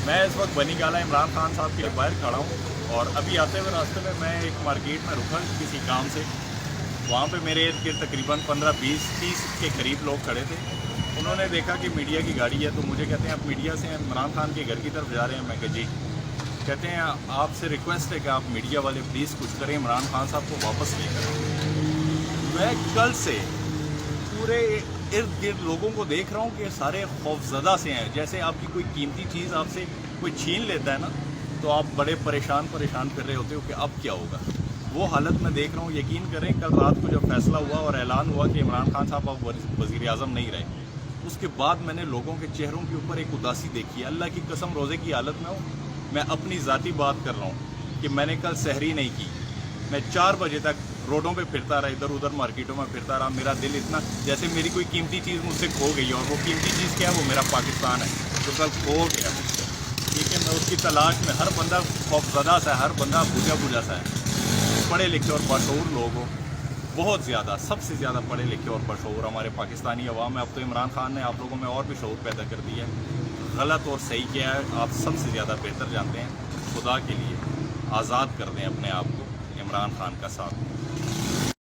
میں اس وقت بنی گالا عمران خان صاحب کے باہر کھڑا ہوں، اور ابھی آتے ہوئے راستے میں ایک مارکیٹ میں رکا کسی کام سے. وہاں پہ میرے ارد گرد تقریباً 15-20-30 کے قریب لوگ کھڑے تھے. انہوں نے دیکھا کہ میڈیا کی گاڑی ہے تو مجھے کہتے ہیں آپ میڈیا سے ہیں، عمران خان کے گھر کی طرف جا رہے ہیں. میں کہ جی. کہتے ہیں آپ سے ریکویسٹ ہے کہ آپ میڈیا والے پلیز کچھ کریں، عمران خان صاحب کو واپس لے کریں. میں کل سے پورے ارد گرد لوگوں کو دیکھ رہا ہوں کہ سارے خوفزدہ سے ہیں. جیسے آپ کی کوئی قیمتی چیز آپ سے کوئی چھین لیتا ہے نا تو آپ بڑے پریشان پھر رہے ہوتے ہو کہ اب کیا ہوگا. وہ حالت میں دیکھ رہا ہوں. یقین کریں کل رات کو جب فیصلہ ہوا اور اعلان ہوا کہ عمران خان صاحب اب وزیر اعظم نہیں رہے، اس کے بعد میں نے لوگوں کے چہروں کے اوپر ایک اداسی دیکھی ہے. اللہ کی قسم روزے کی حالت میں ہوں. میں اپنی ذاتی بات کر رہا ہوں کہ میں نے کل سحری نہیں کی. میں 4 بجے تک روڈوں پہ پھرتا رہا، ادھر ادھر مارکیٹوں میں پھرتا رہا. میرا دل اتنا جیسے میری کوئی قیمتی چیز مجھ سے کھو گئی ہے، اور وہ قیمتی چیز کیا ہے؟ وہ میرا پاکستان ہے جو کل کھو گیا مجھ سے. ٹھیک ہے، میں اس کی تلاش میں. ہر بندہ خوفزدہ سا ہے، ہر بندہ بوجھا سا ہے. پڑھے لکھے اور باشعور لوگ ہو، بہت زیادہ، سب سے زیادہ پڑھے لکھے اور باشعور ہمارے پاکستانی عوام ہے. اب تو عمران خان نے آپ لوگوں میں اور بھی شعور پیدا کر دیا ہے. غلط اور صحیح کیا ہے آپ سب سے زیادہ بہتر جانتے ہیں. خدا کے لیے آزاد کر دیں اپنے آپ کو عمران خان کا ساتھ.